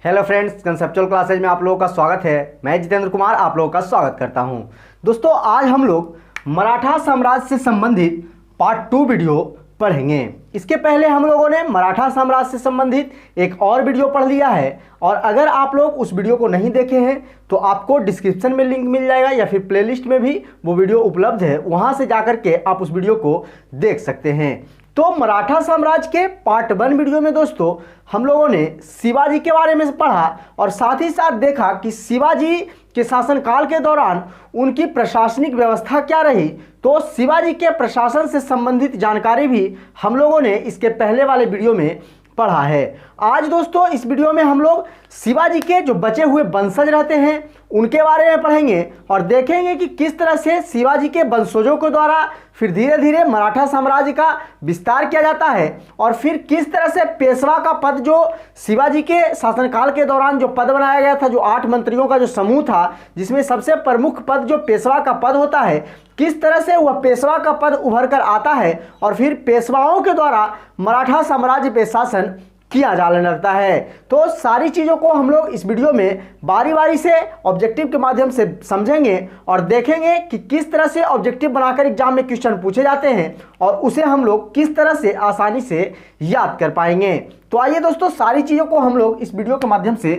Hello friends, conceptual classes में आप लोगों का स्वागत है। मैं जितेंद्र कुमार आप लोगों का स्वागत करता हूं। दोस्तों, आज हम लोग मराठा साम्राज्य से संबंधित पार्ट 2 वीडियो पढ़ेंगे। इसके पहले हम लोगों ने मराठा साम्राज्य से संबंधित एक और वीडियो पढ़ लिया है, और अगर आप लोग उस वीडियो को नहीं देखे हैं तो आपको डिस्क्रिप्शन में लिंक मिल जाएगा या फिर प्लेलिस्ट में भी वो वीडियो उपलब्ध है, वहां से जाकर के आप उस वीडियो को देख सकते हैं। तो मराठा साम्राज्य के पार्ट 1 वीडियो में दोस्तों हम लोगों ने शिवाजी के बारे में पढ़ा और साथ ही साथ देखा कि शिवाजी के शासनकाल के दौरान उनकी प्रशासनिक व्यवस्था क्या रही। तो शिवाजी के प्रशासन से संबंधित जानकारी भी हम लोगों ने इसके पहले वाले वीडियो में पढ़ा है। आज दोस्तों इस वीडियो में हम लोग शिवाजी के जो बचे हुए वंशज रहते हैं उनके बारे में पढ़ेंगे और देखेंगे कि किस तरह से शिवाजी के वंशजों के द्वारा फिर धीरे धीरे मराठा साम्राज्य का विस्तार किया जाता है, और फिर किस तरह से पेशवा का पद जो शिवाजी के शासनकाल के दौरान जो पद बनाया गया था, जो 8 मंत्रियों का जो समूह था जिसमें सबसे प्रमुख पद जो पेशवा का पद होता है, किस तरह से वह पेशवा का पद उभर कर आता है और फिर पेशवाओं के द्वारा मराठा साम्राज्य पे शासन किया जाने लगता है। तो सारी चीज़ों को हम लोग इस वीडियो में बारी बारी से ऑब्जेक्टिव के माध्यम से समझेंगे और देखेंगे कि किस तरह से ऑब्जेक्टिव बनाकर एग्जाम में क्वेश्चन पूछे जाते हैं और उसे हम लोग किस तरह से आसानी से याद कर पाएंगे। तो आइए दोस्तों, सारी चीज़ों को हम लोग इस वीडियो के माध्यम से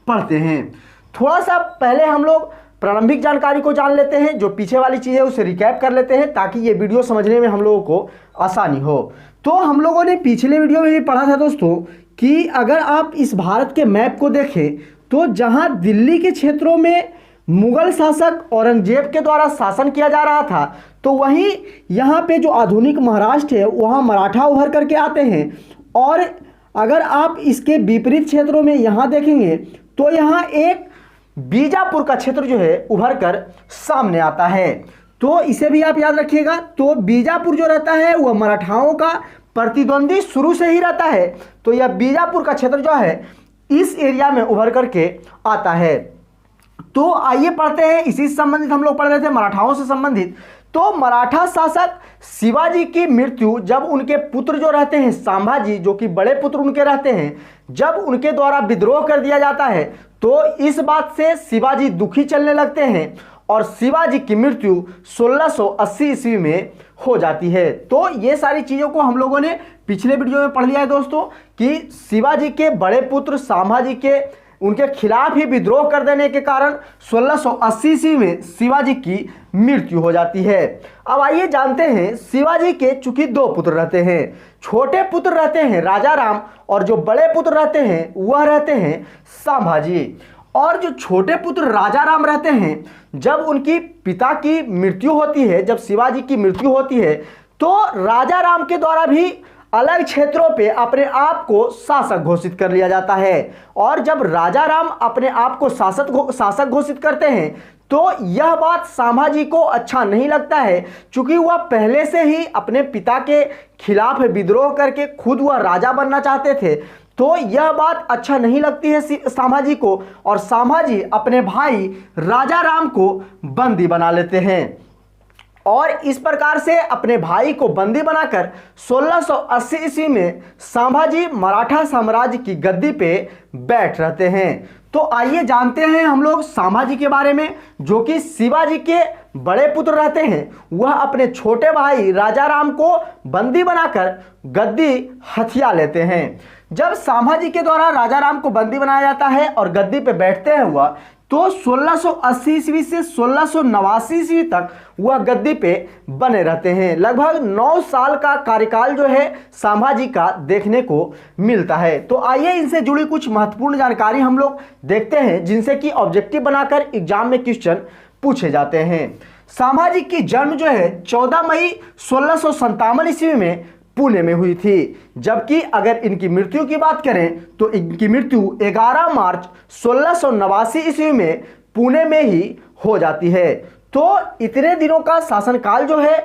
पढ़ते हैं। थोड़ा सा पहले हम लोग प्रारंभिक जानकारी को जान लेते हैं, जो पीछे वाली चीज़ है उसे रिकैप कर लेते हैं ताकि ये वीडियो समझने में हम लोगों को आसानी हो। तो हम लोगों ने पिछले वीडियो में भी पढ़ा था दोस्तों कि अगर आप इस भारत के मैप को देखें तो जहां दिल्ली के क्षेत्रों में मुगल शासक औरंगजेब के द्वारा शासन किया जा रहा था, तो वहीं यहाँ पे जो आधुनिक महाराष्ट्र है वहाँ मराठा उभर करके आते हैं। और अगर आप इसके विपरीत क्षेत्रों में यहाँ देखेंगे तो यहाँ एक बीजापुर का क्षेत्र जो है उभर कर सामने आता है। तो इसे भी आप याद रखिएगा। तो बीजापुर जो रहता है वह मराठाओं का प्रतिद्वंदी शुरू से ही रहता है। तो यह बीजापुर का क्षेत्र जो है इस एरिया में उभर करके आता है। तो आइए पढ़ते हैं, इसी से संबंधित हम लोग पढ़ रहे थे मराठाओं से संबंधित। तो मराठा शासक शिवाजी की मृत्यु जब उनके पुत्र जो रहते हैं संभाजी, जो कि बड़े पुत्र उनके रहते हैं, जब उनके द्वारा विद्रोह कर दिया जाता है तो इस बात से शिवाजी दुखी चलने लगते हैं और शिवाजी की मृत्यु 1680 ईस्वी में हो जाती है। तो ये सारी चीज़ों को हम लोगों ने पिछले वीडियो में पढ़ लिया है दोस्तों कि शिवाजी के बड़े पुत्र संभाजी के उनके खिलाफ ही विद्रोह कर देने के कारण 1680 ईस्वी में शिवाजी की मृत्यु हो जाती है। अब आइए जानते हैं, शिवाजी के चूंकि 2 पुत्र रहते हैं। छोटे पुत्र रहते हैं राजा राम और जो बड़े पुत्र रहते हैं वह रहते हैं संभाजी। और जो छोटे पुत्र राजा राम रहते हैं, जब उनकी पिता की मृत्यु होती है, जब शिवाजी की मृत्यु होती है, तो राजा राम के द्वारा भी अलग क्षेत्रों पे अपने आप को शासक घोषित कर लिया जाता है। और जब राजा राम अपने आप को शासक घोषित करते हैं तो यह बात संभाजी को अच्छा नहीं लगता है, क्योंकि वह पहले से ही अपने पिता के खिलाफ विद्रोह करके खुद वह राजा बनना चाहते थे। तो यह बात अच्छा नहीं लगती है संभाजी को, और संभाजी अपने भाई राजा राम को बंदी बना लेते हैं। और इस प्रकार से अपने भाई को बंदी बनाकर 1680 ईस्वी में संभाजी मराठा साम्राज्य की गद्दी पे बैठ रहते हैं। तो आइए जानते हैं हम लोग संभाजी के बारे में, जो कि शिवाजी के बड़े पुत्र रहते हैं। वह अपने छोटे भाई राजा राम को बंदी बनाकर गद्दी हथिया लेते हैं। जब संभाजी के द्वारा राजा राम को बंदी बनाया जाता है और गद्दी पे बैठते हैं वह, तो 1680 ईस्वी से 1689 ईस्वी तक वह गद्दी पे बने रहते हैं। लगभग 9 साल का कार्यकाल जो है संभाजी का देखने को मिलता है। तो आइए इनसे जुड़ी कुछ महत्वपूर्ण जानकारी हम लोग देखते हैं, जिनसे कि ऑब्जेक्टिव बनाकर एग्जाम में क्वेश्चन पूछे जाते हैं। संभाजी की जन्म जो है 14 मई 1657 ईस्वी में पुणे में हुई थी, जबकि अगर इनकी मृत्यु की बात करें तो इनकी मृत्यु 11 मार्च 1689 ईस्वी में पुणे में ही हो जाती है। तो इतने दिनों का शासनकाल जो है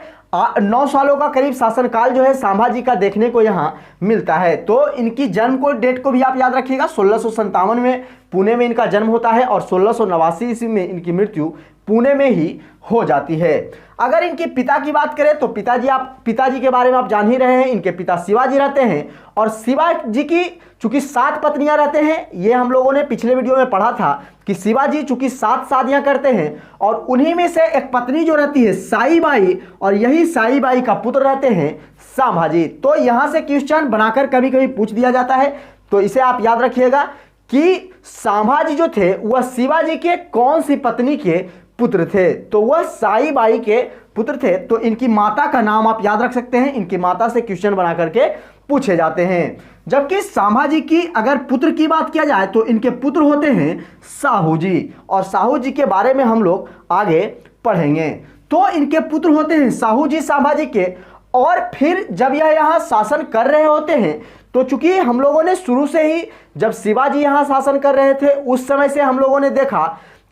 9 सालों का करीब शासनकाल जो है संभाजी का देखने को यहाँ मिलता है। तो इनकी जन्म को डेट को भी आप याद रखिएगा, 1657 में पुणे में इनका जन्म होता है और 1689 ईस्वी में इनकी मृत्यु पुणे में ही हो जाती है। अगर इनके पिता की बात करें तो पिताजी के बारे में आप जान ही रहे हैं, इनके पिता शिवाजी रहते हैं और शिवाजी की चूंकि 7 पत्नियां रहते हैं, ये हम लोगों ने पिछले वीडियो में पढ़ा था कि शिवाजी चूंकि 7 शादियां करते हैं और उन्हीं में से एक पत्नी जो रहती है साईबाई, और यही साईबाई का पुत्र रहते हैं संभाजी। तो यहां से क्वेश्चन बनाकर कभी कभी पूछ दिया जाता है, तो इसे आप याद रखिएगा कि संभाजी जो थे वह शिवाजी के कौन सी पत्नी के पुत्र थे, तो वह साईबाई के पुत्र थे। तो इनकी माता का नाम आप याद रख सकते हैं, इनकी माता से क्वेश्चन बना करके पूछे जाते हैं। जबकि संभाजी की अगर पुत्र की बात किया जाए तो इनके पुत्र होते हैं साहू जी, और साहू जी के बारे में हम लोग आगे पढ़ेंगे। तो इनके पुत्र होते हैं साहू जी संभाजी के, और फिर जब यह यहाँ शासन कर रहे होते हैं तो चूंकि हम लोगों ने शुरू से ही जब शिवाजी यहाँ शासन कर रहे थे उस समय से हम लोगों ने देखा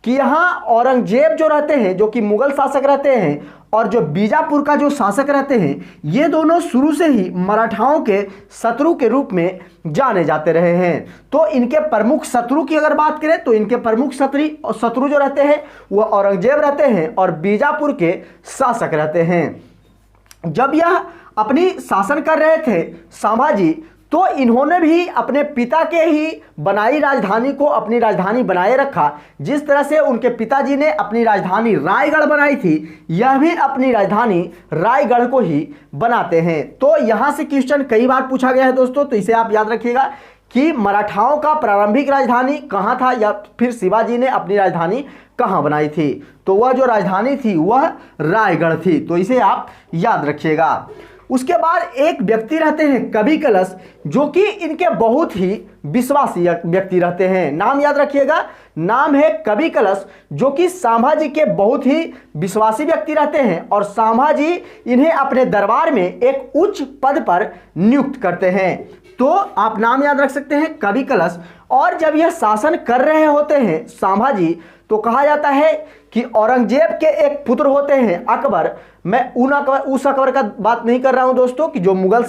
कि यहाँ औरंगजेब जो रहते हैं, जो कि मुगल शासक रहते हैं, और जो बीजापुर का जो शासक रहते हैं, ये दोनों शुरू से ही मराठाओं के शत्रु के रूप में जाने जाते रहे हैं। तो इनके प्रमुख शत्रु की अगर बात करें तो इनके प्रमुख शत्रु जो रहते हैं वह औरंगजेब रहते हैं और बीजापुर के शासक रहते हैं। जब यह अपनी शासन कर रहे थे संभाजी, तो इन्होंने भी अपने पिता के ही बनाई राजधानी को अपनी राजधानी बनाए रखा। जिस तरह से उनके पिताजी ने अपनी राजधानी रायगढ़ बनाई थी, यह भी अपनी राजधानी रायगढ़ को ही बनाते हैं। तो यहाँ से क्वेश्चन कई बार पूछा गया है दोस्तों, तो इसे आप याद रखिएगा कि मराठाओं का प्रारंभिक राजधानी कहाँ था या फिर शिवाजी ने अपनी राजधानी कहाँ बनाई थी, तो वह जो राजधानी थी वह रायगढ़ थी। तो इसे आप याद रखिएगा। उसके बाद एक व्यक्ति रहते हैं कवि कलश, जो कि इनके बहुत ही विश्वासी व्यक्ति रहते हैं। नाम याद रखिएगा, नाम है कवि कलश, जो कि संभाजी के बहुत ही विश्वासी व्यक्ति रहते हैं और संभाजी इन्हें अपने दरबार में एक उच्च पद पर नियुक्त करते हैं। तो आप नाम याद रख सकते हैं कवि कलश। और जब यह शासन कर रहे होते हैं संभाजी, तो कहा जाता है कि औरंगजेब के एक पुत्र होते हैं अकबर। मैं उस अकबर का बात नहीं कर रहा हूं दोस्तों कि जो मुगल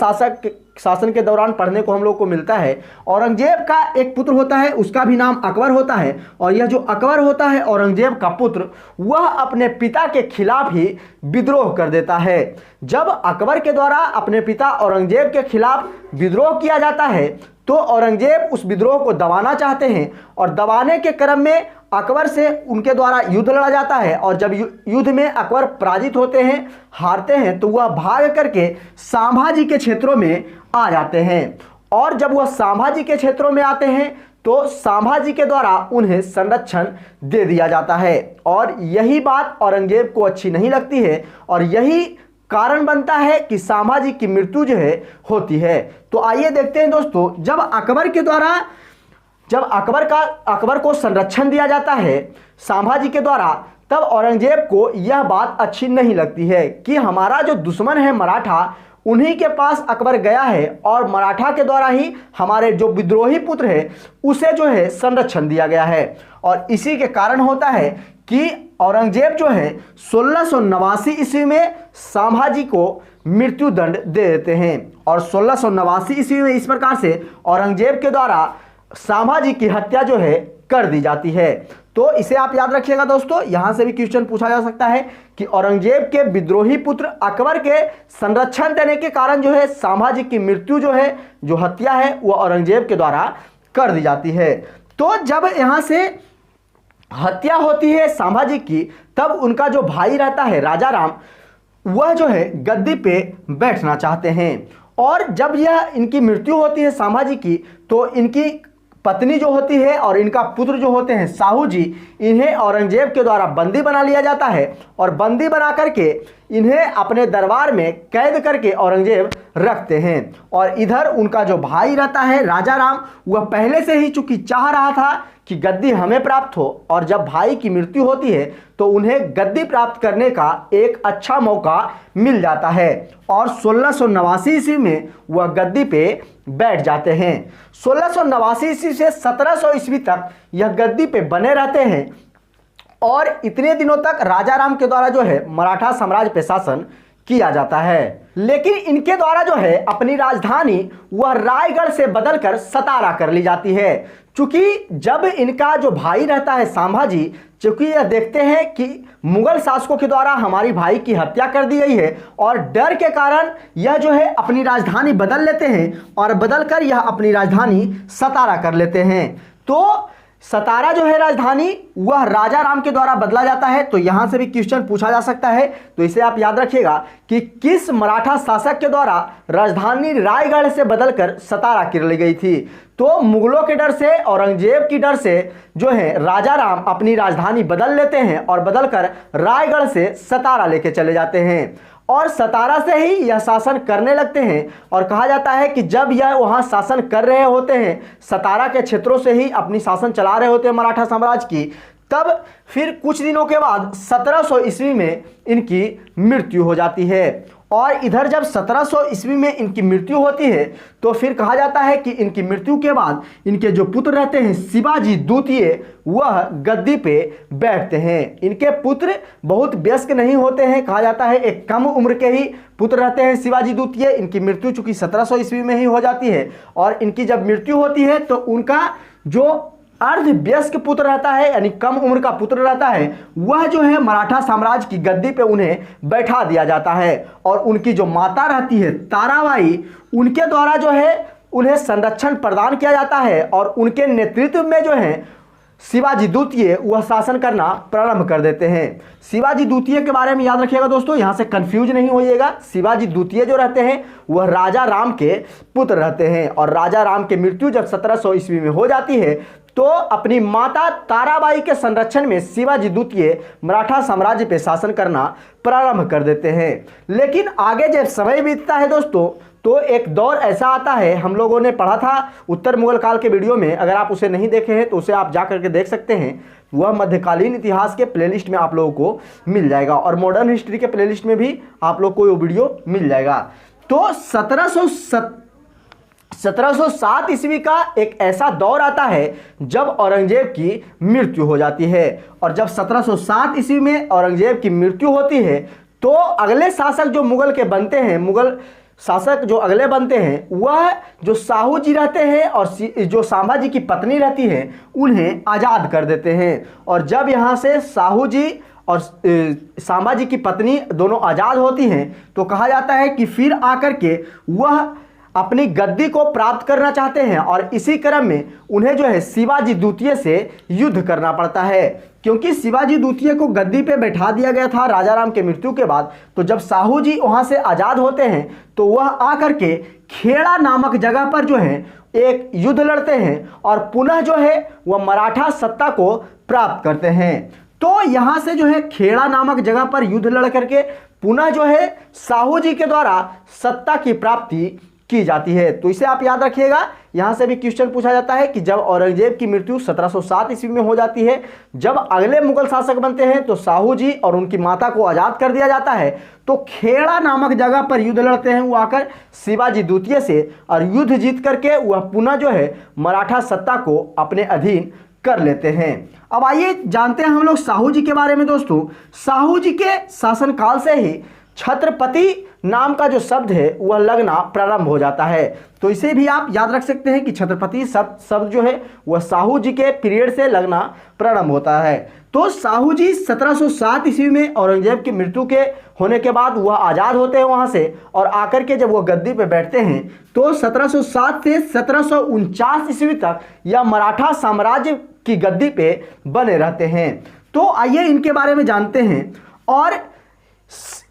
शासन के दौरान पढ़ने को हम लोग को मिलता है। औरंगजेब का एक पुत्र होता है, उसका भी नाम अकबर होता है, और यह जो अकबर होता है औरंगजेब का पुत्र, वह अपने पिता के खिलाफ ही विद्रोह कर देता है। जब अकबर के द्वारा अपने पिता औरंगजेब के खिलाफ विद्रोह किया जाता है तो औरंगजेब उस विद्रोह को दबाना चाहते हैं, और दबाने के क्रम में अकबर से उनके द्वारा युद्ध लड़ा जाता है। और जब युद्ध में अकबर पराजित होते हैं, हारते हैं, तो वह भाग करके संभाजी के क्षेत्रों में आ जाते हैं। और जब वह संभाजी के क्षेत्रों में आते हैं तो संभाजी के द्वारा उन्हें संरक्षण दे दिया जाता है। और यही बात औरंगजेब को अच्छी नहीं लगती है और यही कारण बनता है कि संभाजी की मृत्यु जो है होती है। तो आइए देखते हैं दोस्तों, जब अकबर को संरक्षण दिया जाता है संभाजी के द्वारा, तब औरंगजेब को यह बात अच्छी नहीं लगती है कि हमारा जो दुश्मन है मराठा, उन्हीं के पास अकबर गया है और मराठा के द्वारा ही हमारे जो विद्रोही पुत्र है उसे जो है संरक्षण दिया गया है। और इसी के कारण होता है कि औरंगजेब जो है 1689 ईस्वी में संभाजी को मृत्यु दंड दे देते हैं। और 1689 ईस्वी में इस प्रकार से औरंगजेब के द्वारा संभाजी की हत्या जो है कर दी जाती है। तो इसे आप याद रखिएगा दोस्तों, यहां से भी क्वेश्चन पूछा जा सकता है कि औरंगजेब के विद्रोही पुत्र अकबर के संरक्षण देने के कारण जो है संभाजी की मृत्यु जो है, जो हत्या है, वह औरंगजेब के द्वारा कर दी जाती है। तो जब यहां से हत्या होती है संभाजी की, तब उनका जो भाई रहता है राजा राम, वह जो है गद्दी पे बैठना चाहते हैं। और जब यह इनकी मृत्यु होती है संभाजी की, तो इनकी पत्नी जो होती है और इनका पुत्र जो होते हैं साहू जी, इन्हें औरंगजेब के द्वारा बंदी बना लिया जाता है। और बंदी बना करके इन्हें अपने दरबार में कैद करके औरंगजेब रखते हैं। और इधर उनका जो भाई रहता है राजा राम, वह पहले से ही चूंकि चाह रहा था कि गद्दी हमें प्राप्त हो, और जब भाई की मृत्यु होती है तो उन्हें गद्दी प्राप्त करने का एक अच्छा मौका मिल जाता है। और 1689 ईस्वी में वह गद्दी पे बैठ जाते हैं। 1689 ईस्वी से 1700 ईस्वी तक यह गद्दी पे बने रहते हैं। और इतने दिनों तक राजा राम के द्वारा जो है मराठा साम्राज्य पे शासन किया जाता है। लेकिन इनके द्वारा जो है अपनी राजधानी वह रायगढ़ से बदलकर सतारा कर ली जाती है। चूंकि जब इनका जो भाई रहता है संभाजी, चूंकि यह देखते हैं कि मुगल शासकों के द्वारा हमारी भाई की हत्या कर दी गई है और डर के कारण यह जो है अपनी राजधानी बदल लेते हैं और बदलकर यह अपनी राजधानी सतारा कर लेते हैं। तो सतारा जो है राजधानी वह राजा राम के द्वारा बदला जाता है। तो यहां से भी क्वेश्चन पूछा जा सकता है, तो इसे आप याद रखिएगा कि किस मराठा शासक के द्वारा राजधानी रायगढ़ से बदलकर सतारा कर ली गई थी। तो मुगलों के डर से, औरंगजेब की डर से जो है राजा राम अपनी राजधानी बदल लेते हैं और बदलकर रायगढ़ से सतारा लेके चले जाते हैं और सतारा से ही यह शासन करने लगते हैं। और कहा जाता है कि जब यह वहां शासन कर रहे होते हैं, सतारा के क्षेत्रों से ही अपनी शासन चला रहे होते हैं मराठा साम्राज्य की, तब फिर कुछ दिनों के बाद 1700 ईस्वी में इनकी मृत्यु हो जाती है। और इधर जब 1700 ईस्वी में इनकी मृत्यु होती है तो फिर कहा जाता है कि इनकी मृत्यु के बाद इनके जो पुत्र रहते हैं शिवाजी द्वितीय, वह गद्दी पे बैठते हैं। इनके पुत्र बहुत वयस्क नहीं होते हैं, कहा जाता है एक कम उम्र के ही पुत्र रहते हैं शिवाजी द्वितीय। इनकी मृत्यु चूंकि 1700 ईस्वी में ही हो जाती है और इनकी जब मृत्यु होती है तो उनका जो अर्ध वयस्क पुत्र रहता है, यानी कम उम्र का पुत्र रहता है, वह जो है मराठा साम्राज्य की गद्दी पे उन्हें बैठा दिया जाता है। और उनकी जो माता रहती है ताराबाई, उनके द्वारा जो है उन्हें संरक्षण प्रदान किया जाता है और उनके नेतृत्व में जो है शिवाजी द्वितीय वह शासन करना प्रारंभ कर देते हैं। शिवाजी द्वितीय के बारे में याद रखिएगा दोस्तों, यहां से कंफ्यूज नहीं होइएगा। शिवाजी द्वितीय जो रहते हैं वह राजा राम के पुत्र रहते हैं और राजा राम की मृत्यु जब 1700 ईस्वी में हो जाती है तो अपनी माता ताराबाई के संरक्षण में शिवाजी द्वितीय मराठा साम्राज्य पे शासन करना प्रारंभ कर देते हैं। लेकिन आगे जब समय बीतता है दोस्तों तो एक दौर ऐसा आता है, हम लोगों ने पढ़ा था उत्तर मुगल काल के वीडियो में, अगर आप उसे नहीं देखे हैं तो उसे आप जा करके देख सकते हैं। वह मध्यकालीन इतिहास के प्लेलिस्ट में आप लोगों को मिल जाएगा और मॉडर्न हिस्ट्री के प्लेलिस्ट में भी आप लोग को वो वीडियो मिल जाएगा। तो 1707 ईस्वी का एक ऐसा दौर आता है जब औरंगजेब की मृत्यु हो जाती है। और जब 1707 ईस्वी में औरंगजेब की मृत्यु होती है तो अगले शासक जो मुगल के बनते हैं, मुगल शासक जो अगले बनते हैं, वह जो साहू जी रहते हैं और जो संभाजी की पत्नी रहती है उन्हें आज़ाद कर देते हैं। और जब यहाँ से साहू जी और संभाजी की पत्नी दोनों आज़ाद होती हैं तो कहा जाता है कि फिर आकर के वह अपनी गद्दी को प्राप्त करना चाहते हैं और इसी क्रम में उन्हें जो है शिवाजी द्वितीय से युद्ध करना पड़ता है। क्योंकि शिवाजी द्वितीय को गद्दी पे बैठा दिया गया था राजा राम के मृत्यु के बाद, तो जब साहू जी वहां से आज़ाद होते हैं तो वह आकर के खेड़ा नामक जगह पर जो है एक युद्ध लड़ते हैं और पुनः जो है वह मराठा सत्ता को प्राप्त करते हैं। तो यहाँ से जो है खेड़ा नामक जगह पर युद्ध लड़ करके पुनः जो है साहू जी के द्वारा सत्ता की प्राप्ति की जाती है। तो इसे आप याद रखिएगा। यहां से भी क्वेश्चन पूछा जाता है कि जब औरंगजेब की मृत्यु 1707 ईस्वी में हो जाती है, जब अगले मुगल शासक बनते हैं तो साहू जी और उनकी माता को आजाद कर दिया जाता है, तो खेड़ा नामक जगह पर युद्ध लड़ते हैं वो आकर शिवाजी द्वितीय से और युद्ध जीत करके वह पुनः जो है मराठा सत्ता को अपने अधीन कर लेते हैं। अब आइए जानते हैं हम लोग साहू जी के बारे में। दोस्तों, साहू जी के शासनकाल से ही छत्रपति नाम का जो शब्द है वह लगना प्रारंभ हो जाता है। तो इसे भी आप याद रख सकते हैं कि छत्रपति शब्द जो है वह साहू जी के पीरियड से लगना प्रारंभ होता है। तो साहू जी 1707 ईस्वी में औरंगजेब की मृत्यु के होने के बाद वह आज़ाद होते हैं वहाँ से और आकर के जब वह गद्दी पे बैठते हैं तो 1707 से 1749 ईस्वी तक यह मराठा साम्राज्य की गद्दी पे बने रहते हैं। तो आइए इनके बारे में जानते हैं। और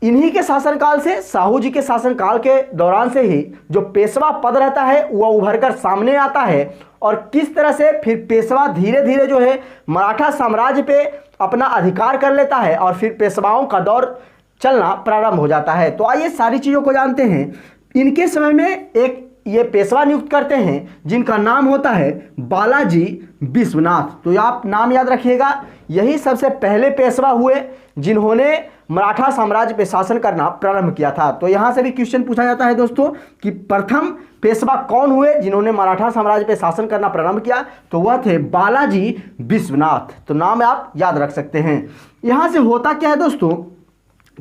इन्हीं के शासनकाल से, साहू जी के शासनकाल के दौरान से ही जो पेशवा पद रहता है वह उभर कर सामने आता है और किस तरह से फिर पेशवा धीरे धीरे जो है मराठा साम्राज्य पे अपना अधिकार कर लेता है और फिर पेशवाओं का दौर चलना प्रारंभ हो जाता है। तो आइए सारी चीज़ों को जानते हैं। इनके समय में एक ये पेशवा नियुक्त करते हैं जिनका नाम होता है बालाजी विश्वनाथ। तो आप नाम याद रखिएगा, यही सबसे पहले पेशवा हुए जिन्होंने मराठा साम्राज्य पे शासन करना प्रारंभ किया था। तो यहाँ से भी क्वेश्चन पूछा जाता है दोस्तों कि प्रथम पेशवा कौन हुए जिन्होंने मराठा साम्राज्य पे शासन करना प्रारंभ किया, तो वह थे बालाजी विश्वनाथ। तो नाम आप याद रख सकते हैं। यहाँ से होता क्या है दोस्तों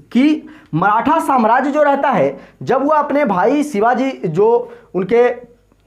कि मराठा साम्राज्य जो रहता है, जब वह अपने भाई शिवाजी जो उनके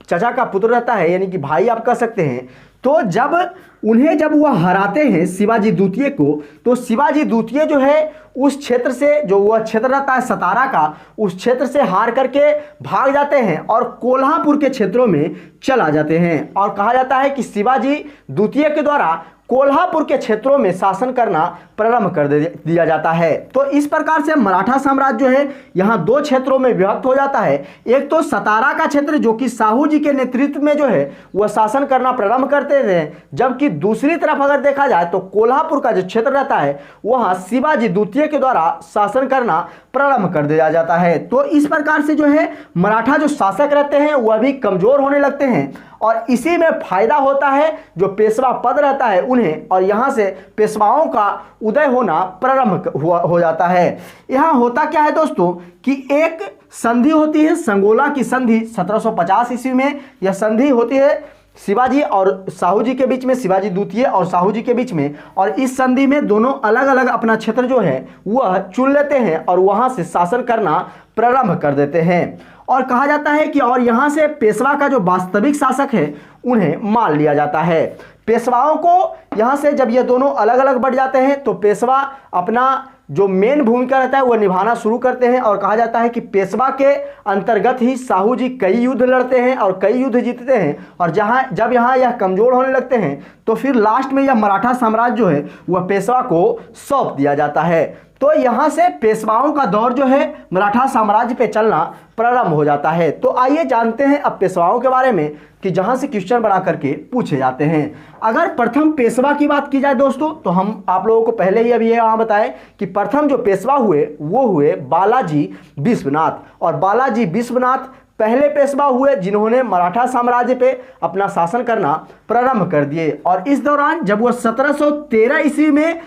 चचा का पुत्र रहता है, यानी कि भाई आप कह सकते हैं, तो जब वह हराते हैं शिवाजी द्वितीय को, तो शिवाजी द्वितीय जो है उस क्षेत्र से, जो वह क्षेत्र रहता है सतारा का, उस क्षेत्र से हार करके भाग जाते हैं और कोल्हापुर के क्षेत्रों में चला जाते हैं। और कहा जाता है कि शिवाजी द्वितीय के द्वारा कोल्हापुर के क्षेत्रों में शासन करना प्रारंभ कर दिया जाता है। तो इस प्रकार से मराठा साम्राज्य जो है यहाँ दो क्षेत्रों में विभक्त हो जाता है। एक तो सतारा का क्षेत्र जो कि साहू जी के नेतृत्व में जो है वह शासन करना प्रारंभ करते थे, जबकि दूसरी तरफ अगर देखा जाए तो कोल्हापुर का जो क्षेत्र रहता है वहाँ शिवाजी द्वितीय के द्वारा शासन करना प्रारंभ कर दिया जाता है। तो इस प्रकार से जो है मराठा जो शासक रहते हैं वह भी कमजोर होने लगते हैं और इसी में फायदा होता है जो पेशवा पद रहता है उन्हें, और यहाँ से पेशवाओं का उदय होना प्रारंभ हो जाता है। यहाँ होता क्या है दोस्तों कि एक संधि होती है, संगोला की संधि 1750 ईस्वी में यह संधि होती है शिवाजी और साहू जी के बीच में, शिवाजी द्वितीय और साहू जी के बीच में। और इस संधि में दोनों अलग अलग अपना क्षेत्र जो है वह चुन लेते हैं और वहां से शासन करना प्रारंभ कर देते हैं। और कहा जाता है कि और यहाँ से पेशवा का जो वास्तविक शासक है उन्हें मान लिया जाता है। पेशवाओं को यहाँ से जब ये दोनों अलग अलग बढ़ जाते हैं तो पेशवा अपना जो मेन भूमिका रहता है वह निभाना शुरू करते हैं। और कहा जाता है कि पेशवा के अंतर्गत ही साहू जी कई युद्ध लड़ते हैं और कई युद्ध जीतते हैं। और जब यहाँ यह कमज़ोर होने लगते हैं तो फिर लास्ट में यह मराठा साम्राज्य जो है वह पेशवा को सौंप दिया जाता है। तो यहाँ से पेशवाओं का दौर जो है मराठा साम्राज्य पे चलना प्रारंभ हो जाता है। तो आइए जानते हैं अब पेशवाओं के बारे में कि जहाँ से क्वेश्चन बना करके पूछे जाते हैं। अगर प्रथम पेशवा की बात की जाए दोस्तों तो हम आप लोगों को पहले ही अभी यहाँ बताएं कि प्रथम जो पेशवा हुए वो हुए बालाजी विश्वनाथ। और बालाजी विश्वनाथ पहले पेशवा हुए जिन्होंने मराठा साम्राज्य पे अपना शासन करना प्रारंभ कर दिए। और इस दौरान जब वह 1713 ईस्वी में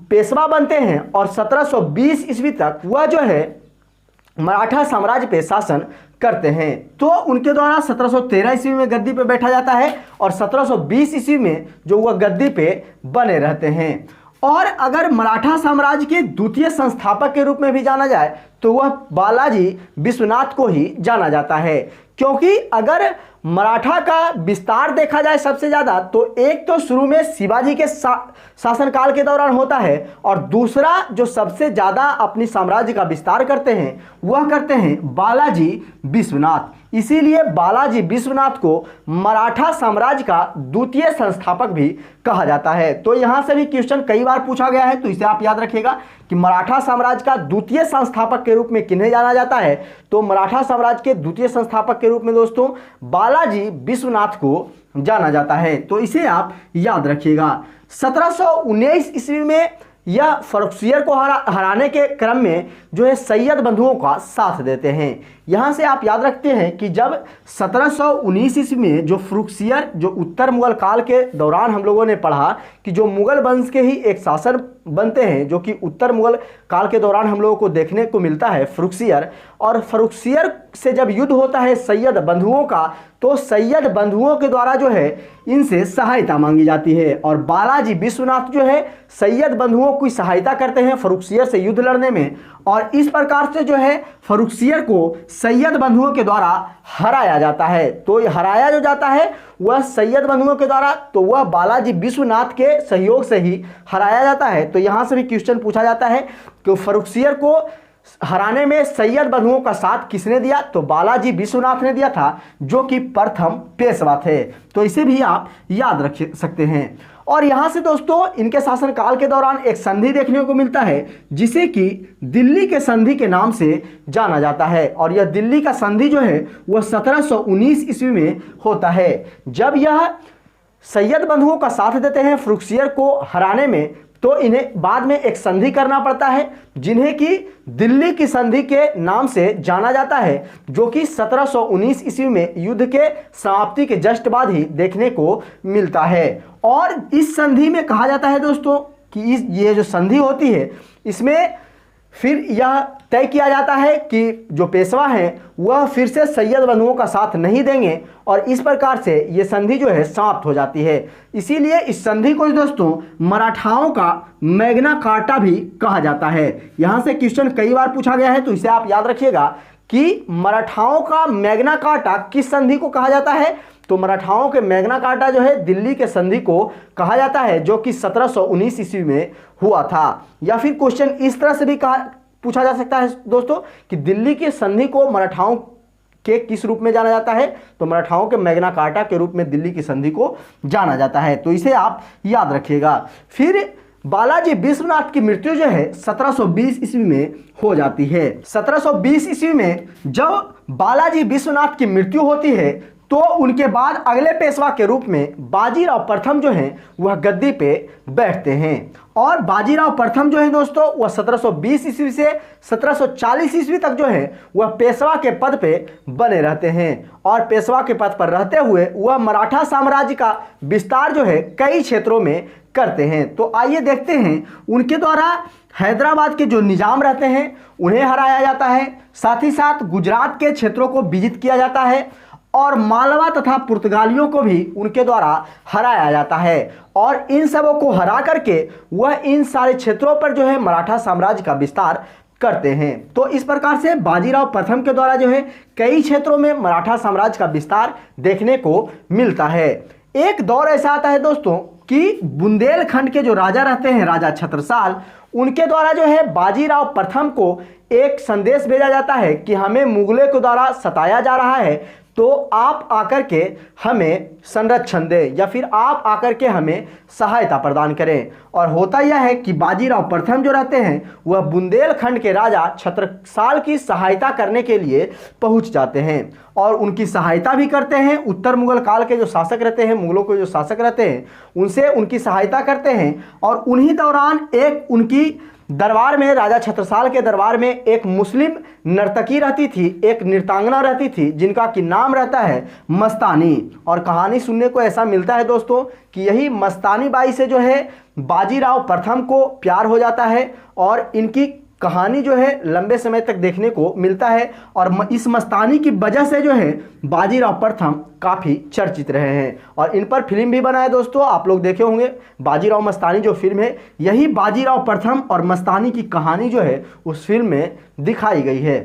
पेशवा बनते हैं और 1720 ईस्वी तक वह जो है मराठा साम्राज्य पे शासन करते हैं, तो उनके द्वारा 1713 ईस्वी में गद्दी पे बैठा जाता है और 1720 ईस्वी में जो वह गद्दी पे बने रहते हैं। और अगर मराठा साम्राज्य के द्वितीय संस्थापक के रूप में भी जाना जाए तो वह बालाजी विश्वनाथ को ही जाना जाता है, क्योंकि अगर मराठा का विस्तार देखा जाए सबसे ज़्यादा तो एक तो शुरू में शिवाजी के शासनकाल के दौरान होता है और दूसरा जो सबसे ज़्यादा अपनी साम्राज्य का विस्तार करते हैं वह करते हैं बालाजी विश्वनाथ। इसीलिए बालाजी विश्वनाथ को मराठा साम्राज्य का द्वितीय संस्थापक भी कहा जाता है। तो यहाँ से भी क्वेश्चन कई बार पूछा गया है, तो इसे आप याद रखिएगा कि मराठा साम्राज्य का द्वितीय संस्थापक के रूप में किन्हें जाना जाता है। तो मराठा साम्राज्य के द्वितीय संस्थापक के रूप में दोस्तों बालाजी विश्वनाथ को जाना जाता है। तो इसे आप याद रखिएगा। 1719 ईस्वी में यह फरुखसियर को हराने के क्रम में जो है सैयद बंधुओं का साथ देते हैं। यहाँ से आप याद रखते हैं कि जब 1719 ईस्वी में जो फरुखसियर, जो उत्तर मुगल काल के दौरान हम लोगों ने पढ़ा कि जो मुगल वंश के ही एक शासक बनते हैं, जो कि उत्तर मुगल काल के दौरान हम लोगों को देखने को मिलता है फरुखसियर। और फरुखसियर से जब युद्ध होता है सैयद बंधुओं का, तो सैयद बंधुओं के द्वारा जो है इनसे सहायता मांगी जाती है और बालाजी विश्वनाथ जो है सैयद बंधुओं की सहायता करते हैं फरुखसियर से युद्ध लड़ने में। और इस प्रकार से जो है फरुखसियर को सैयद बंधुओं के द्वारा हराया जाता है। तो हराया जो जाता है वह सैयद बंधुओं के द्वारा, तो वह बालाजी विश्वनाथ के सहयोग से ही हराया जाता है। तो यहाँ से भी क्वेश्चन पूछा जाता है कि फरुखसियर को हराने में सैयद बंधुओं का साथ किसने दिया, तो बालाजी विश्वनाथ ने दिया था, जो कि प्रथम पेशवा थे। तो इसे भी आप याद रख सकते हैं। और यहाँ से दोस्तों इनके शासनकाल के दौरान एक संधि देखने को मिलता है जिसे कि दिल्ली के संधि के नाम से जाना जाता है। और यह दिल्ली का संधि जो है वह 1719 ईस्वी में होता है, जब यह सैयद बंधुओं का साथ देते हैं फरुखसियर को हराने में। तो इन्हें बाद में एक संधि करना पड़ता है जिन्हें कि दिल्ली की संधि के नाम से जाना जाता है, जो कि 1719 ईस्वी में युद्ध के समाप्ति के जस्ट बाद ही देखने को मिलता है। और इस संधि में कहा जाता है दोस्तों कि ये जो संधि होती है इसमें फिर यह तय किया जाता है कि जो पेशवा हैं वह फिर से सैयद बंधुओं का साथ नहीं देंगे और इस प्रकार से ये संधि जो है समाप्त हो जाती है। इसीलिए इस संधि को दोस्तों मराठाओं का मैग्ना कार्टा भी कहा जाता है। यहाँ से क्वेश्चन कई बार पूछा गया है, तो इसे आप याद रखिएगा कि मराठाओं का मैग्ना कार्टा किस संधि को कहा जाता है, तो मराठाओं के मैग्ना कार्टा जो है दिल्ली के संधि को कहा जाता है, जो कि 1719 ईस्वी में हुआ था। या फिर क्वेश्चन इस तरह से भी पूछा जा सकता है दोस्तों कि दिल्ली की संधि को मराठाओं के किस रूप में जाना जाता है, तो मराठाओं के मैग्ना कार्टा के रूप में दिल्ली की संधि को जाना जाता है। तो इसे आप याद रखिएगा। फिर बालाजी विश्वनाथ की मृत्यु जो है 1720 ईस्वी में हो जाती है। 1720 ईस्वी में जब बालाजी विश्वनाथ की मृत्यु होती है तो उनके बाद अगले पेशवा के रूप में बाजीराव प्रथम जो हैं वह गद्दी पे बैठते हैं। और बाजीराव प्रथम जो है दोस्तों वह 1720 ईस्वी से 1740 ईस्वी तक जो है वह पेशवा के पद पे बने रहते हैं। और पेशवा के पद पर रहते हुए वह मराठा साम्राज्य का विस्तार जो है कई क्षेत्रों में करते हैं। तो आइए देखते हैं उनके द्वारा हैदराबाद के जो निजाम रहते हैं उन्हें हराया जाता है, साथ ही साथ गुजरात के क्षेत्रों को विजित किया जाता है और मालवा तथा पुर्तगालियों को भी उनके द्वारा हराया जाता है। और इन सबों को हरा करके वह इन सारे क्षेत्रों पर जो है मराठा साम्राज्य का विस्तार करते हैं। तो इस प्रकार से बाजीराव प्रथम के द्वारा जो है कई क्षेत्रों में मराठा साम्राज्य का विस्तार देखने को मिलता है। एक दौर ऐसा आता है दोस्तों कि बुंदेलखंड के जो राजा रहते हैं, राजा छत्रसाल, उनके द्वारा जो है बाजीराव प्रथम को एक संदेश भेजा जाता है कि हमें मुगलों के द्वारा सताया जा रहा है, तो आप आकर के हमें संरक्षण दें या फिर आप आकर के हमें सहायता प्रदान करें। और होता यह है कि बाजीराव प्रथम जो रहते हैं वह बुंदेलखंड के राजा छत्रसाल की सहायता करने के लिए पहुंच जाते हैं और उनकी सहायता भी करते हैं। उत्तर मुगल काल के जो शासक रहते हैं, मुगलों के जो शासक रहते हैं, उनसे उनकी सहायता करते हैं। और उन्हीं दौरान एक उनकी दरबार में, राजा छत्रसाल के दरबार में एक मुस्लिम नर्तकी रहती थी, एक नृत्यांगना रहती थी जिनका कि नाम रहता है मस्तानी। और कहानी सुनने को ऐसा मिलता है दोस्तों कि यही मस्तानी बाई से जो है बाजीराव प्रथम को प्यार हो जाता है और इनकी कहानी जो है लंबे समय तक देखने को मिलता है। और इस मस्तानी की वजह से जो है बाजीराव प्रथम काफ़ी चर्चित रहे हैं और इन पर फिल्म भी बना है दोस्तों, आप लोग देखे होंगे। बाजीराव मस्तानी जो फिल्म है, यही बाजीराव प्रथम और मस्तानी की कहानी जो है उस फिल्म में दिखाई गई है,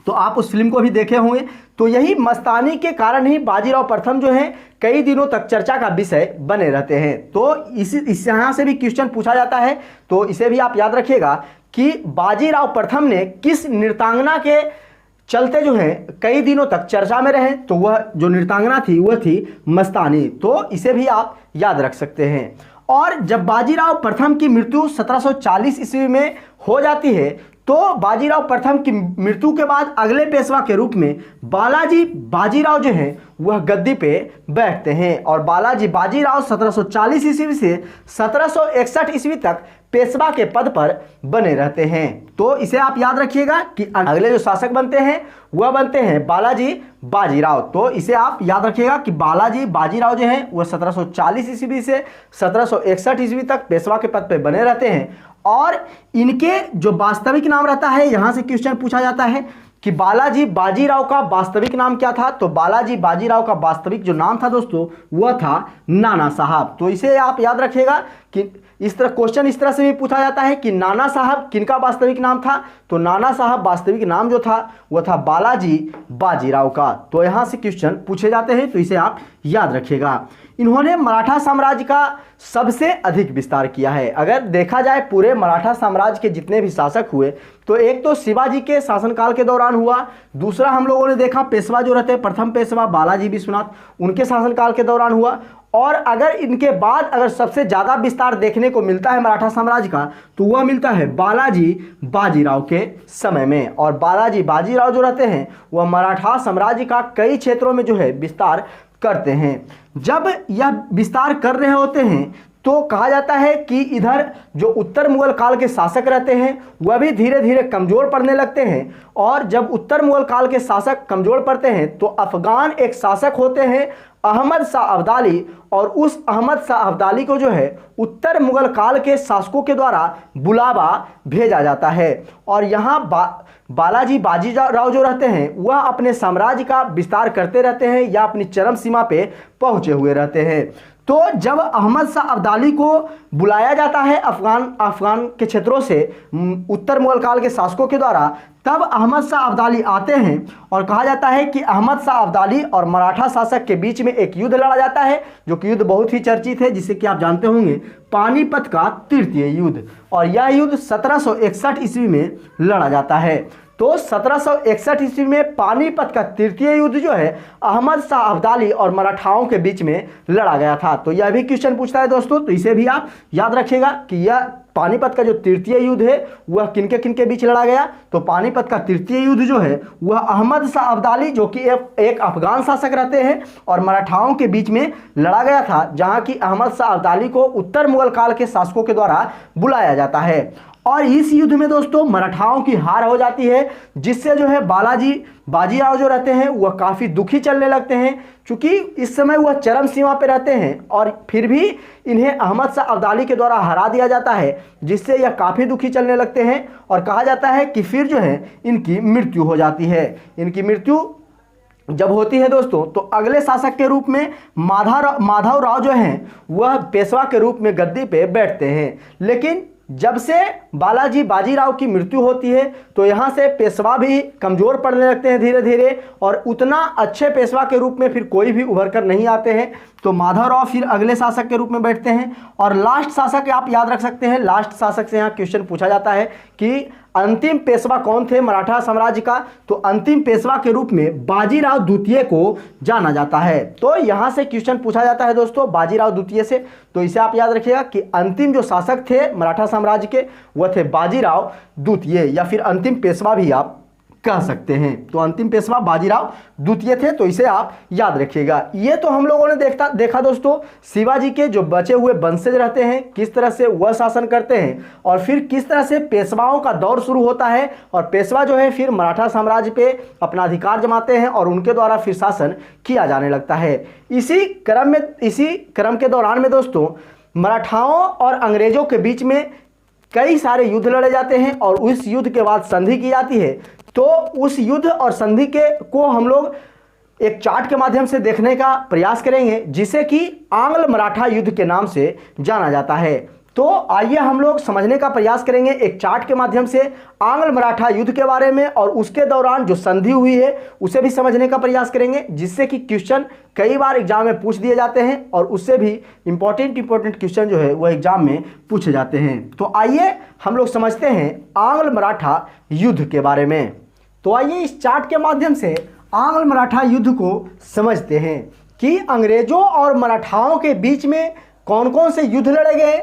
तो आप उस फिल्म को भी देखे होंगे। तो यही मस्तानी के कारण ही बाजीराव प्रथम जो है कई दिनों तक चर्चा का विषय बने रहते हैं। तो इस यहाँ से भी क्वेश्चन पूछा जाता है, तो इसे भी आप याद रखिएगा कि बाजीराव प्रथम ने किस नृत्यांगना के चलते जो है कई दिनों तक चर्चा में रहे, तो वह जो नृत्यांगना थी वह थी मस्तानी। तो इसे भी आप याद रख सकते हैं। और जब बाजीराव प्रथम की मृत्यु 1740 ईस्वी में हो जाती है तो बाजीराव प्रथम की मृत्यु के बाद अगले पेशवा के रूप में बालाजी बाजीराव जो हैं वह गद्दी पे बैठते हैं। और बालाजी बाजीराव 1740 ईस्वी से 1761 ईस्वी तक पेशवा के पद पर बने रहते हैं। तो इसे आप याद रखिएगा कि अगले जो शासक बनते हैं वह बनते हैं बालाजी बाजीराव। तो इसे आप याद रखिएगा कि बालाजी बाजीराव जो हैं वह 1740 ईस्वी से 1761 ईस्वी तक पेशवा के पद पर बने रहते हैं। और इनके जो वास्तविक नाम रहता है, यहाँ से क्वेश्चन पूछा जाता है कि बालाजी बाजीराव का वास्तविक नाम क्या था, तो बालाजी बाजीराव का वास्तविक जो नाम था दोस्तों वह था नाना साहब। तो इसे आप याद रखिएगा कि इस तरह क्वेश्चन इस तरह से भी पूछा जाता है कि नाना साहब किनका वास्तविक नाम था, तो नाना साहब वास्तविक नाम जो था वह था बालाजी बाजीराव का। तो यहाँ से क्वेश्चन पूछे जाते हैं, तो इसे आप याद रखिएगा। इन्होंने मराठा साम्राज्य का सबसे अधिक विस्तार किया है। अगर देखा जाए पूरे मराठा साम्राज्य के जितने भी शासक हुए, तो एक तो शिवाजी के शासनकाल के दौरान हुआ, दूसरा हम लोगों ने देखा पेशवा जो रहते हैं प्रथम पेशवा बालाजी विश्वनाथ उनके शासनकाल के दौरान हुआ। और अगर इनके बाद अगर सबसे ज़्यादा विस्तार देखने को मिलता है मराठा साम्राज्य का, तो वह मिलता है बालाजी बाजीराव के समय में। और बालाजी बाजीराव जो रहते हैं वह मराठा साम्राज्य का कई क्षेत्रों में जो है विस्तार करते हैं। जब यह विस्तार कर रहे होते हैं तो कहा जाता है कि इधर जो उत्तर मुगल काल के शासक रहते हैं वह भी धीरे धीरे कमज़ोर पड़ने लगते हैं। और जब उत्तर मुगल काल के शासक कमज़ोर पड़ते हैं तो अफगान एक शासक होते हैं अहमद शाह अब्दाली, और उस अहमद शाह अब्दाली को जो है उत्तर मुगल काल के शासकों के द्वारा बुलावा भेजा जाता है। और यहाँ बालाजी बाजीराव जो रहते हैं वह अपने साम्राज्य का विस्तार करते रहते हैं या अपनी चरम सीमा पे पहुँचे हुए रहते हैं। तो जब अहमद शाह अब्दाली को बुलाया जाता है अफगान के क्षेत्रों से उत्तर मुगल काल के शासकों के द्वारा, तब अहमद शाह अब्दाली आते हैं और कहा जाता है कि अहमद शाह अब्दाली और मराठा शासक के बीच में एक युद्ध लड़ा जाता है, जो कि युद्ध बहुत ही चर्चित है, जिसे कि आप जानते होंगे पानीपत का तृतीय युद्ध। और यह युद्ध 1761 ईस्वी में लड़ा जाता है। तो 1761 ईस्वी में पानीपत का तृतीय युद्ध जो है अहमद शाह अब्दाली और मराठाओं के बीच में लड़ा गया था। तो यह भी क्वेश्चन पूछता है दोस्तों, तो इसे भी आप याद रखिएगा कि यह पानीपत का जो तृतीय युद्ध है वह किनके बीच लड़ा गया। तो पानीपत का तृतीय युद्ध जो है वह अहमद शाह अब्दाली, जो कि एक अफगान शासक रहते हैं, और मराठाओं के बीच में लड़ा गया था, जहां की अहमद शाह अब्दाली को उत्तर मुगल काल के शासकों के द्वारा बुलाया जाता है। और इस युद्ध में दोस्तों मराठाओं की हार हो जाती है, जिससे जो है बाजीराव जो रहते हैं वह काफ़ी दुखी चलने लगते हैं, क्योंकि इस समय वह चरम सीमा पे रहते हैं और फिर भी इन्हें अहमद शाह अब्दाली के द्वारा हरा दिया जाता है, जिससे यह काफ़ी दुखी चलने लगते हैं। और कहा जाता है कि फिर जो है इनकी मृत्यु हो जाती है। इनकी मृत्यु जब होती है दोस्तों, तो अगले शासक के रूप में माधव राव जो हैं वह पेशवा के रूप में गद्दी पे बैठते हैं। लेकिन जब से बाजीराव की मृत्यु होती है तो यहाँ से पेशवा भी कमज़ोर पड़ने लगते हैं धीरे धीरे, और उतना अच्छे पेशवा के रूप में फिर कोई भी उभर कर नहीं आते हैं। तो माधवराव फिर अगले शासक के रूप में बैठते हैं। और लास्ट शासक आप याद रख सकते हैं, लास्ट शासक से यहाँ क्वेश्चन पूछा जाता है कि अंतिम पेशवा कौन थे मराठा साम्राज्य का। तो अंतिम पेशवा के रूप में बाजीराव द्वितीय को जाना जाता है। तो यहाँ से क्वेश्चन पूछा जाता है दोस्तों बाजीराव द्वितीय से। तो इसे आप याद रखिएगा कि अंतिम जो शासक थे मराठा साम्राज्य के वह थे बाजीराव द्वितीय, या फिर अंतिम पेशवा भी आप कह सकते हैं। तो अंतिम पेशवा बाजीराव द्वितीय थे, तो इसे आप याद रखिएगा। ये तो हम लोगों ने देखा दोस्तों शिवाजी के जो बचे हुए वंशज रहते हैं किस तरह से वह शासन करते हैं, और फिर किस तरह से पेशवाओं का दौर शुरू होता है, और पेशवा जो है फिर मराठा साम्राज्य पे अपना अधिकार जमाते हैं और उनके द्वारा फिर शासन किया जाने लगता है। इसी क्रम के दौरान में दोस्तों मराठाओं और अंग्रेजों के बीच में कई सारे युद्ध लड़े जाते हैं, और उस युद्ध के बाद संधि की जाती है। तो उस युद्ध और संधि को हम लोग एक चार्ट के माध्यम से देखने का प्रयास करेंगे, जिसे कि आंग्ल मराठा युद्ध के नाम से जाना जाता है। तो आइए हम लोग समझने का प्रयास करेंगे एक चार्ट के माध्यम से आंग्ल मराठा युद्ध के बारे में, और उसके दौरान जो संधि हुई है उसे भी समझने का प्रयास करेंगे, जिससे कि क्वेश्चन कई बार एग्जाम में पूछ दिए जाते हैं, और उससे भी इंपॉर्टेंट क्वेश्चन जो है वह एग्जाम में पूछे जाते हैं। तो आइए हम लोग समझते हैं आंग्ल मराठा युद्ध के बारे में। तो आइए इस चार्ट के माध्यम से आंग्ल मराठा युद्ध को समझते हैं कि अंग्रेजों और मराठाओं के बीच में कौन कौन से युद्ध लड़े गए।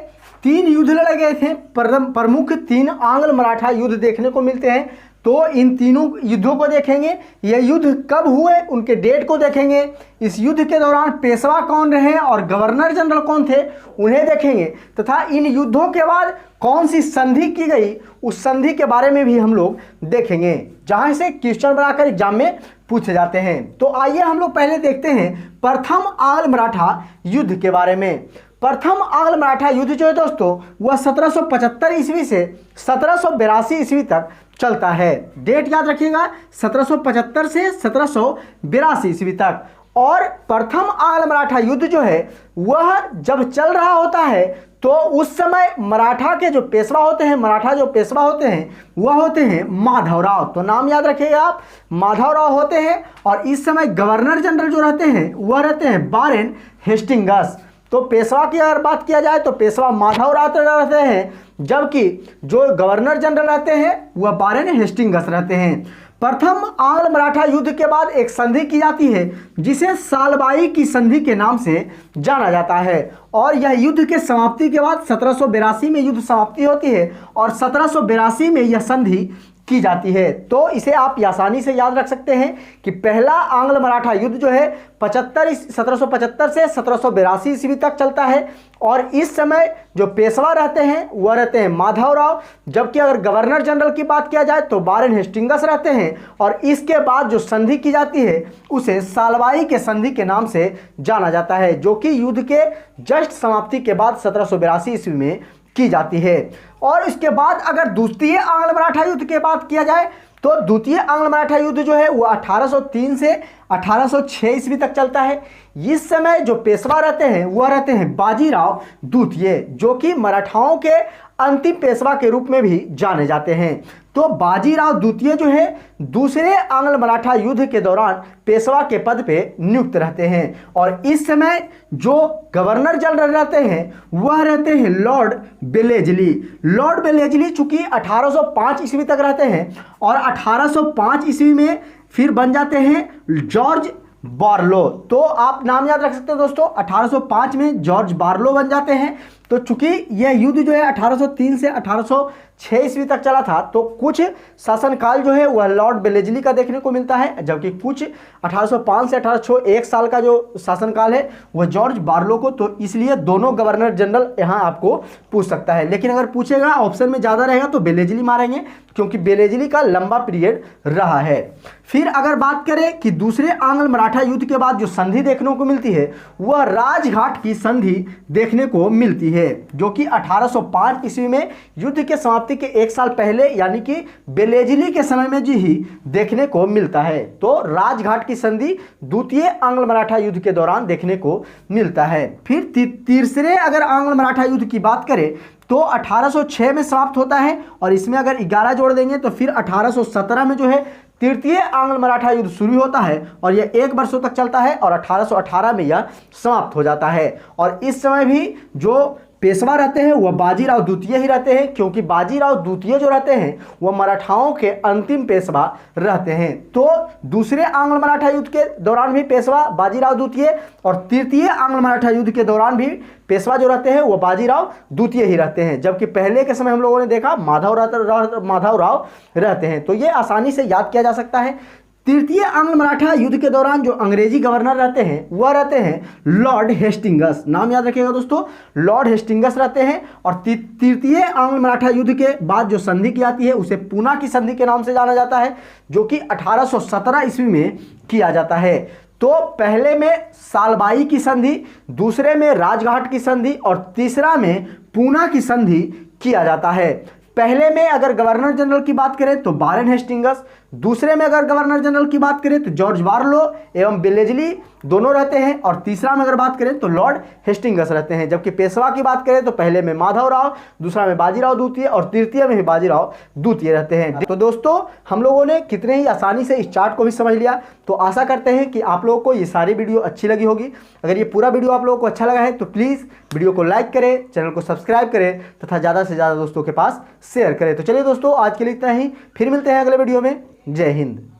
3 युद्ध लड़े गए थे, प्रमुख 3 आंग्ल मराठा युद्ध देखने को मिलते हैं। तो इन तीनों युद्धों को देखेंगे, ये युद्ध कब हुए उनके डेट को देखेंगे, इस युद्ध के दौरान पेशवा कौन रहे और गवर्नर जनरल कौन थे उन्हें देखेंगे, तथा इन युद्धों के बाद कौन सी संधि की गई उस संधि के बारे में भी हम लोग देखेंगे, जहां से क्वेश्चन बनाकर एग्जाम में पूछे जाते हैं। तो आइए हम लोग पहले देखते हैं प्रथम आंग्ल मराठा युद्ध के बारे में। प्रथम आंग्ल मराठा युद्ध जो है दोस्तों वह 1775 ईस्वी से 1782 ईस्वी तक चलता है। डेट याद रखिएगा 1775 से 1782 ईस्वी तक। और प्रथम आंग्ल मराठा युद्ध जो है वह जब चल रहा होता है तो उस समय मराठा के जो पेशवा होते हैं, मराठा जो पेशवा होते हैं वह होते हैं माधवराव। तो नाम याद रखिएगा आप, माधवराव होते हैं। और इस समय गवर्नर जनरल जो रहते हैं वह रहते हैं वारेन हेस्टिंग्स। तो पेशवा की अगर बात किया जाए तो पेशवा माधवराव रहते हैं, जबकि जो गवर्नर जनरल रहते हैं वह वारेन हेस्टिंग्स रहते हैं। प्रथम आंग्ल मराठा युद्ध के बाद एक संधि की जाती है जिसे सालबाई की संधि के नाम से जाना जाता है। और यह युद्ध के समाप्ति के बाद 1782 में युद्ध समाप्ति होती है और 1782 में यह संधि की जाती है। तो इसे आप आसानी से याद रख सकते हैं कि पहला आंग्ल मराठा युद्ध जो है 1775 से 1782 ईस्वी तक चलता है। और इस समय जो पेशवा रहते हैं वह रहते हैं माधवराव, जबकि अगर गवर्नर जनरल की बात किया जाए तो वारेन हेस्टिंग्स रहते हैं। और इसके बाद जो संधि की जाती है उसे सालवाई के संधि के नाम से जाना जाता है, जो कि युद्ध के जस्ट समाप्ति के बाद 1782 ईस्वी में की जाती है। और इसके बाद अगर द्वितीय आंग्ल मराठा युद्ध की बात किया जाए तो द्वितीय आंग्ल मराठा युद्ध जो है वो 1803 से 1806 ईस्वी तक चलता है। इस समय जो पेशवा रहते हैं वह रहते हैं बाजीराव द्वितीय, जो कि मराठाओं के अंतिम पेशवा के रूप में भी जाने जाते हैं। तो बाजीराव द्वितीय जो है दूसरे आंग्ल मराठा युद्ध के दौरान पेशवा के पद पे नियुक्त रहते हैं और इस समय जो गवर्नर जनरल रहते हैं वह रहते हैं लॉर्ड बेलेजली। लॉर्ड बेलेजली चूंकि 1805 ईस्वी तक रहते हैं और 1805 ईस्वी में फिर बन जाते हैं जॉर्ज बार्लो। तो आप नाम याद रख सकते हो दोस्तों, 1805 में जॉर्ज बार्लो बन जाते हैं। तो चूंकि यह युद्ध जो है 1803 से 1806 ईस्वी तक चला था, तो कुछ शासनकाल जो है वह लॉर्ड बेलेजली का देखने को मिलता है, जबकि कुछ 1805 से 1806 एक साल का जो शासनकाल है वह जॉर्ज बार्लो को। तो इसलिए दोनों गवर्नर जनरल यहाँ आपको पूछ सकता है, लेकिन अगर पूछेगा ऑप्शन में ज़्यादा रहेगा तो बेलेजली मारेंगे, क्योंकि बेलेजली का लंबा पीरियड रहा है। फिर अगर बात करें कि दूसरे आंग्ल मराठा युद्ध के बाद जो संधि देखने को मिलती है वह राजघाट की संधि देखने को मिलती है, जो कि 1805 ईस्वी में युद्ध के समाप्ति के एक साल पहले यानी कि बेलेजली के समय में जी ही देखने को मिलता है। तो राजघाट की संधि द्वितीय आंग्ल मराठा युद्ध के दौरान देखने को मिलता है। फिर तीसरे अगर आंग्ल मराठा युद्ध की बात करें तो 1806 में समाप्त होता है और इसमें अगर 11 जोड़ देंगे तो फिर 1817 में जो है तृतीय आंग्ल मराठा युद्ध शुरू होता है और यह 1 वर्षों तक चलता है और 1818 में यह समाप्त हो जाता है। और इस समय भी जो पेशवा रहते हैं वह बाजीराव द्वितीय ही रहते हैं, क्योंकि बाजीराव द्वितीय जो रहते हैं वह मराठाओं के अंतिम पेशवा रहते हैं। तो दूसरे आंग्ल मराठा युद्ध के दौरान भी पेशवा बाजीराव द्वितीय और तृतीय आंग्ल मराठा युद्ध के दौरान भी पेशवा जो रहते हैं वह बाजीराव द्वितीय ही रहते हैं, जबकि पहले के समय हम लोगों ने देखा माधव राव रहते हैं। तो ये आसानी से याद किया जा सकता है। तृतीय आंग्ल मराठा युद्ध के दौरान जो अंग्रेजी गवर्नर रहते हैं वह रहते हैं लॉर्ड हेस्टिंगस। नाम याद रखिएगा दोस्तों, लॉर्ड हेस्टिंगस रहते हैं। और तृतीय आंग्ल मराठा युद्ध के बाद जो संधि की जाती है उसे पूना की संधि के नाम से जाना जाता है, जो कि 1817 ईस्वी में किया जाता है। तो पहले में सालबाई की संधि, दूसरे में राजघाट की संधि और तीसरा में पूना की संधि किया जाता है। पहले में अगर गवर्नर जनरल की बात करें तो वारेन हेस्टिंगस, दूसरे में अगर गवर्नर जनरल की बात करें तो जॉर्ज बार्लो एवं बेलेजली दोनों रहते हैं और तीसरा में अगर बात करें तो लॉर्ड हेस्टिंगस रहते हैं। जबकि पेशवा की बात करें तो पहले में माधव राव, दूसरा में बाजीराव द्वितीय और तृतीय में भी बाजीराव द्वितीय रहते हैं। तो दोस्तों हम लोगों ने कितने ही आसानी से इस चार्ट को भी समझ लिया। तो आशा करते हैं कि आप लोगों को ये सारी वीडियो अच्छी लगी होगी। अगर ये पूरा वीडियो आप लोगों को अच्छा लगा है तो प्लीज़ वीडियो को लाइक करें, चैनल को सब्सक्राइब करें तथा ज़्यादा से ज़्यादा दोस्तों के पास शेयर करें। तो चलिए दोस्तों आज के लिए इतना ही, फिर मिलते हैं अगले वीडियो में। जय हिंद।